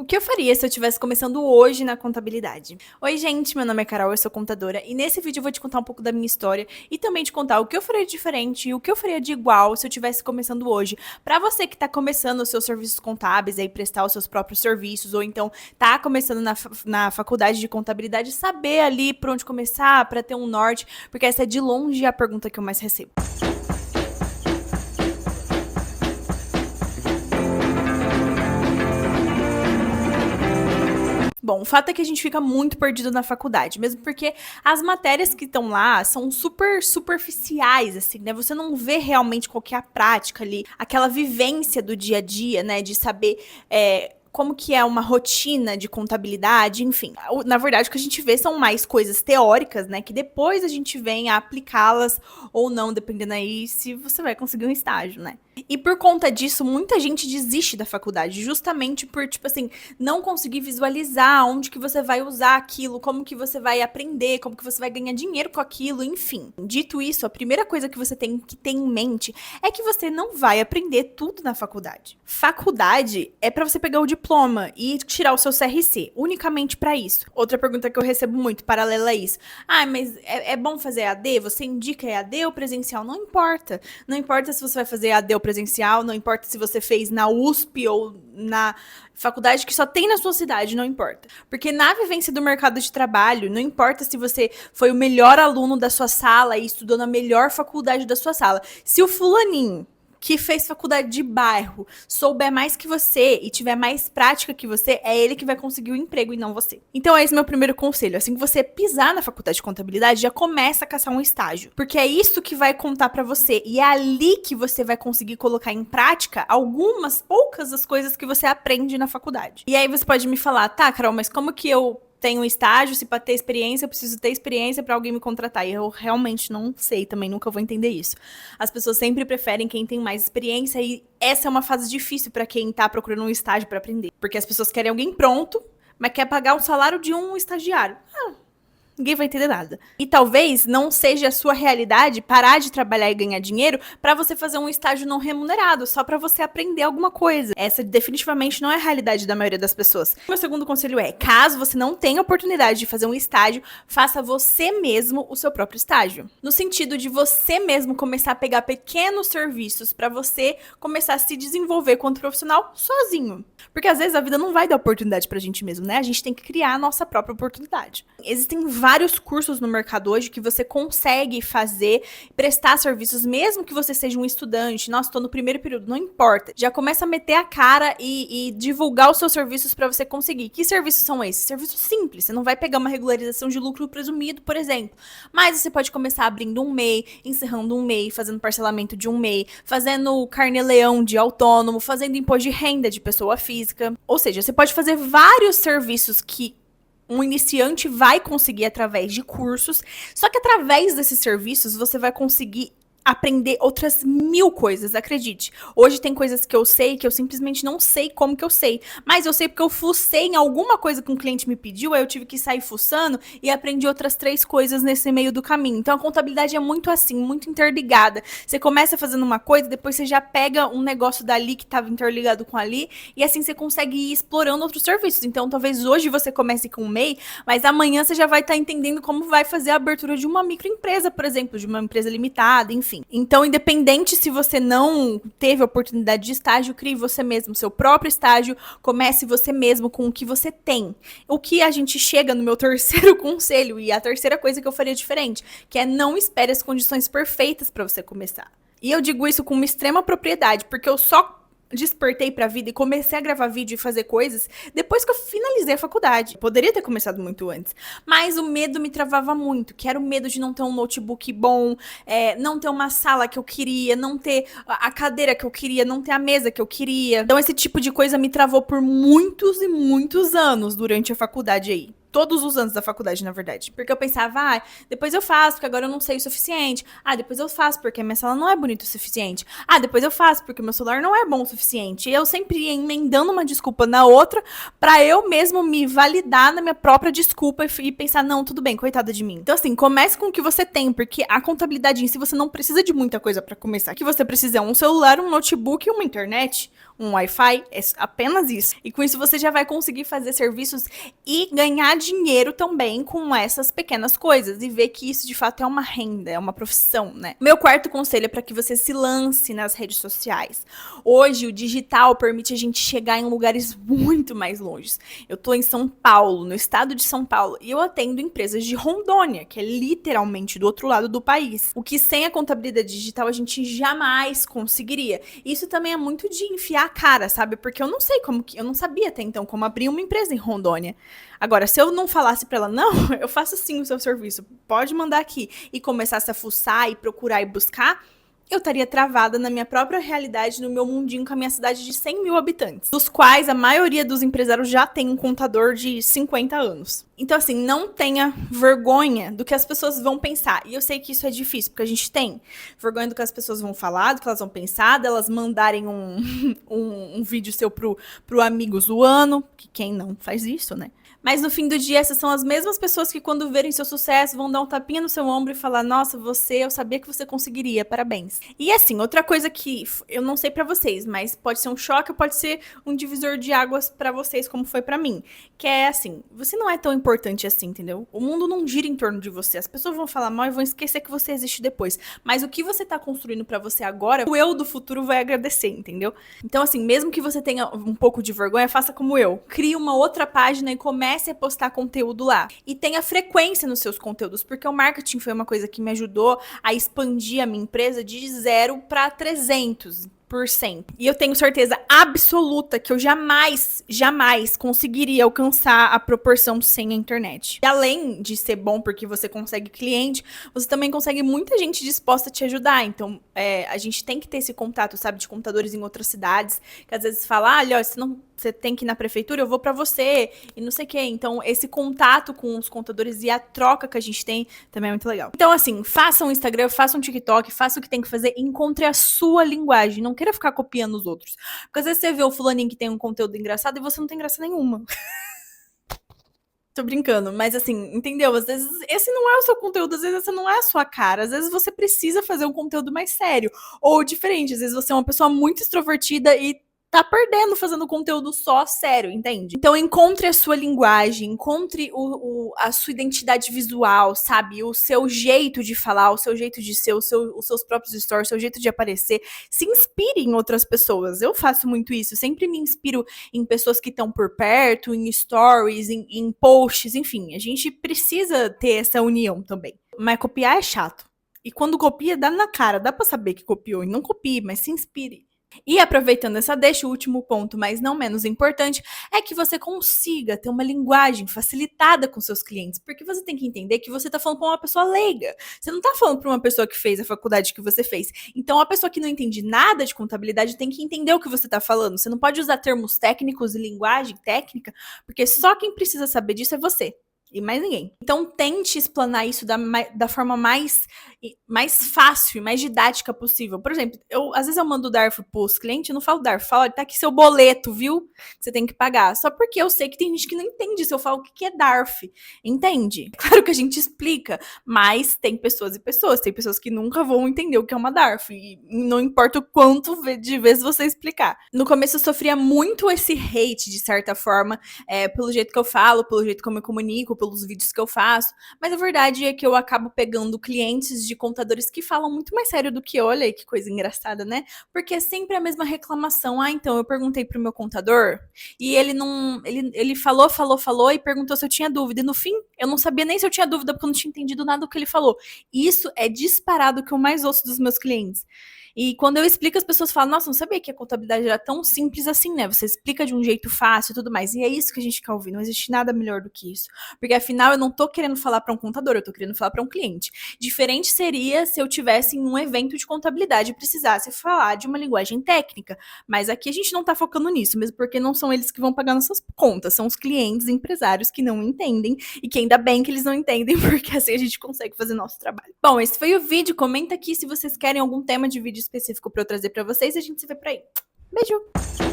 O que eu faria se eu estivesse começando hoje na contabilidade? Oi, gente, meu nome é Carol, eu sou contadora e nesse vídeo eu vou te contar um pouco da minha história e também te contar o que eu faria de diferente e o que eu faria de igual se eu estivesse começando hoje. Para você que está começando os seus serviços contábeis, aí prestar os seus próprios serviços ou então tá começando na faculdade de contabilidade, saber ali por onde começar para ter um norte, porque essa é de longe a pergunta que eu mais recebo. Bom, o fato é que a gente fica muito perdido na faculdade, mesmo porque as matérias que estão lá são super superficiais, assim, né? Você não vê realmente qual que é a prática ali, aquela vivência do dia a dia, né? De saber como que é uma rotina de contabilidade, enfim. Na verdade, o que a gente vê são mais coisas teóricas, né? Que depois a gente vem a aplicá-las ou não, dependendo aí se você vai conseguir um estágio, né? E por conta disso, muita gente desiste da faculdade, justamente por, tipo assim, não conseguir visualizar onde que você vai usar aquilo, como que você vai aprender, como que você vai ganhar dinheiro com aquilo, enfim. Dito isso, a primeira coisa que você tem que ter em mente é que você não vai aprender tudo na faculdade. Faculdade é pra você pegar o diploma e tirar o seu CRC, unicamente pra isso. Outra pergunta que eu recebo muito, paralela a isso. Ah, mas é bom fazer EAD? Você indica EAD ou presencial? Não importa. Não importa se você vai fazer EAD ou presencial, não importa se você fez na USP ou na faculdade que só tem na sua cidade, não importa. Porque na vivência do mercado de trabalho, não importa se você foi o melhor aluno da sua sala e estudou na melhor faculdade da sua sala. Se o fulaninho que fez faculdade de bairro, souber mais que você e tiver mais prática que você, é ele que vai conseguir o emprego e não você. Então esse é meu primeiro conselho. Assim que você pisar na faculdade de contabilidade, já começa a caçar um estágio. Porque é isso que vai contar pra você. E é ali que você vai conseguir colocar em prática poucas das coisas que você aprende na faculdade. E aí você pode me falar, tá, Carol, mas como que eu tenho um estágio, se para ter experiência, eu preciso ter experiência para alguém me contratar. E eu realmente não sei também, nunca vou entender isso. As pessoas sempre preferem quem tem mais experiência e essa é uma fase difícil para quem tá procurando um estágio para aprender. Porque as pessoas querem alguém pronto, mas quer pagar o salário de um estagiário. Ninguém vai entender nada. E talvez não seja a sua realidade parar de trabalhar e ganhar dinheiro para você fazer um estágio não remunerado, só para você aprender alguma coisa. Essa definitivamente não é a realidade da maioria das pessoas. Meu segundo conselho é, caso você não tenha oportunidade de fazer um estágio, faça você mesmo o seu próprio estágio. No sentido de você mesmo começar a pegar pequenos serviços para você começar a se desenvolver quanto profissional sozinho. Porque às vezes a vida não vai dar oportunidade pra gente mesmo, né? A gente tem que criar a nossa própria oportunidade. Existem vários cursos no mercado hoje que você consegue fazer, prestar serviços, mesmo que você seja um estudante. Nossa, tô no primeiro período, não importa. Já começa a meter a cara e divulgar os seus serviços para você conseguir. Que serviços são esses? Serviços simples. Você não vai pegar uma regularização de lucro presumido, por exemplo. Mas você pode começar abrindo um MEI, encerrando um MEI, fazendo parcelamento de um MEI, fazendo carnê-leão de autônomo, fazendo imposto de renda de pessoa física. Ou seja, você pode fazer vários serviços que um iniciante vai conseguir através de cursos, só que através desses serviços você vai conseguir aprender outras 1000 coisas, acredite. Hoje tem coisas que eu sei que eu simplesmente não sei como que eu sei, mas eu sei porque eu fucei em alguma coisa que um cliente me pediu, aí eu tive que sair fuçando e aprendi outras 3 coisas nesse meio do caminho. Então a contabilidade é muito assim, muito interligada. Você começa fazendo uma coisa, depois você já pega um negócio dali que estava interligado com ali, e assim você consegue ir explorando outros serviços. Então talvez hoje você comece com um MEI, mas amanhã você já vai estar entendendo como vai fazer a abertura de uma microempresa, por exemplo, de uma empresa limitada, enfim. Então, independente se você não teve a oportunidade de estágio, crie você mesmo seu próprio estágio, comece você mesmo com o que você tem. O que a gente chega no meu terceiro conselho e a terceira coisa que eu faria diferente, que é não espere as condições perfeitas para você começar. E eu digo isso com uma extrema propriedade, porque eu só despertei pra vida e comecei a gravar vídeo e fazer coisas depois que eu finalizei a faculdade. Poderia ter começado muito antes, mas o medo me travava muito, que era o medo de não ter um notebook bom, não ter uma sala que eu queria, não ter a cadeira que eu queria, não ter a mesa que eu queria. Então esse tipo de coisa me travou por muitos e muitos anos durante a faculdade aí. todos os anos da faculdade, na verdade. Porque eu pensava, depois eu faço, porque agora eu não sei o suficiente. Depois eu faço, porque a minha sala não é bonita o suficiente. Depois eu faço, porque o meu celular não é bom o suficiente. E eu sempre ia emendando uma desculpa na outra, pra eu mesmo me validar na minha própria desculpa e pensar, não, tudo bem, coitada de mim. Então, assim, comece com o que você tem, porque a contabilidade em si, você não precisa de muita coisa pra começar. O que você precisa é um celular, um notebook e uma internet, um Wi-Fi, é apenas isso. E com isso você já vai conseguir fazer serviços e ganhar dinheiro também com essas pequenas coisas e ver que isso de fato é uma renda, é uma profissão, né? Meu quarto conselho é para que você se lance nas redes sociais. Hoje o digital permite a gente chegar em lugares muito mais longe. Eu tô em São Paulo, no estado de São Paulo, e eu atendo empresas de Rondônia, que é literalmente do outro lado do país. O que sem a contabilidade digital a gente jamais conseguiria. Isso também é muito de enfiar a cara, sabe? Porque eu não sei eu não sabia até então como abrir uma empresa em Rondônia. Agora, se eu não falasse pra ela, não, eu faço sim o seu serviço, pode mandar aqui, e começasse a fuçar e procurar e buscar, eu estaria travada na minha própria realidade, no meu mundinho com a minha cidade de 100 mil habitantes, dos quais a maioria dos empresários já tem um contador de 50 anos. Então, assim, não tenha vergonha do que as pessoas vão pensar. E eu sei que isso é difícil, porque a gente tem vergonha do que as pessoas vão falar, do que elas vão pensar, delas mandarem um vídeo seu pro amigo zoando, que quem não faz isso, né? Mas no fim do dia, essas são as mesmas pessoas que quando verem seu sucesso vão dar um tapinha no seu ombro e falar, nossa, eu sabia que você conseguiria, parabéns. E assim, outra coisa que eu não sei pra vocês, mas pode ser um choque ou pode ser um divisor de águas pra vocês, como foi pra mim. Que é assim, você não é tão importante assim, entendeu? O mundo não gira em torno de você. As pessoas vão falar mal e vão esquecer que você existe depois. Mas o que você tá construindo pra você agora, o eu do futuro vai agradecer, entendeu? Então assim, mesmo que você tenha um pouco de vergonha, faça como eu. Crie uma outra página e comece a postar conteúdo lá. E tenha frequência nos seus conteúdos, porque o marketing foi uma coisa que me ajudou a expandir a minha empresa de 0 para 300%. E eu tenho certeza absoluta que eu jamais conseguiria alcançar a proporção sem a internet. E além de ser bom porque você consegue cliente, você também consegue muita gente disposta a te ajudar. Então, a gente tem que ter esse contato, sabe, de contadores em outras cidades, que às vezes fala, olha, você tem que ir na prefeitura, eu vou pra você, e não sei o quê. Então, esse contato com os contadores e a troca que a gente tem também é muito legal. Então, assim, faça um Instagram, faça um TikTok, faça o que tem que fazer, encontre a sua linguagem. Não queira ficar copiando os outros. Porque às vezes você vê o fulaninho que tem um conteúdo engraçado e você não tem graça nenhuma. Tô brincando, mas assim, entendeu? Às vezes esse não é o seu conteúdo, às vezes essa não é a sua cara, às vezes você precisa fazer um conteúdo mais sério, ou diferente, às vezes você é uma pessoa muito extrovertida e tá perdendo fazendo conteúdo só sério, entende? Então encontre a sua linguagem, encontre a sua identidade visual, sabe? O seu jeito de falar, o seu jeito de ser, os seus próprios stories, o seu jeito de aparecer. Se inspire em outras pessoas. Eu faço muito isso, sempre me inspiro em pessoas que estão por perto, em stories, em posts, enfim. A gente precisa ter essa união também. Mas copiar é chato. E quando copia, dá na cara, dá pra saber que copiou. E não copie, mas se inspire. E aproveitando essa deixa, o último ponto, mas não menos importante, é que você consiga ter uma linguagem facilitada com seus clientes, porque você tem que entender que você está falando para uma pessoa leiga. Você não está falando para uma pessoa que fez a faculdade que você fez. Então, a pessoa que não entende nada de contabilidade tem que entender o que você está falando. Você não pode usar termos técnicos e linguagem técnica, porque só quem precisa saber disso é você. E mais ninguém. Então, tente explanar isso da forma mais fácil e mais didática possível. Por exemplo, às vezes eu mando o DARF pros clientes, eu não falo DARF, falo, tá aqui seu boleto, viu? Que você tem que pagar. Só porque eu sei que tem gente que não entende se eu falo o que é DARF. Entende? Claro que a gente explica, mas tem pessoas e pessoas. Tem pessoas que nunca vão entender o que é uma DARF. E não importa o quanto de vezes você explicar. No começo eu sofria muito esse hate, de certa forma, pelo jeito que eu falo, pelo jeito como eu comunico, pelos vídeos que eu faço, mas a verdade é que eu acabo pegando clientes de contadores que falam muito mais sério do que eu. Olha aí que coisa engraçada, né? Porque é sempre a mesma reclamação. Então eu perguntei pro meu contador e ele falou e perguntou se eu tinha dúvida, e no fim eu não sabia nem se eu tinha dúvida porque eu não tinha entendido nada do que ele falou. E isso é disparado o que eu mais ouço dos meus clientes. E quando eu explico, as pessoas falam, nossa, não sabia que a contabilidade era tão simples assim, né? Você explica de um jeito fácil e tudo mais. E é isso que a gente quer ouvir, não existe nada melhor do que isso. Porque afinal, eu não tô querendo falar para um contador, eu tô querendo falar para um cliente. Diferente seria se eu tivesse em um evento de contabilidade e precisasse falar de uma linguagem técnica. Mas aqui a gente não tá focando nisso, mesmo porque não são eles que vão pagar nossas contas, são os clientes, empresários que não entendem e que ainda bem que eles não entendem, porque assim a gente consegue fazer nosso trabalho. Bom, esse foi o vídeo. Comenta aqui se vocês querem algum tema de vídeo específico para eu trazer para vocês e a gente se vê por aí. Beijo!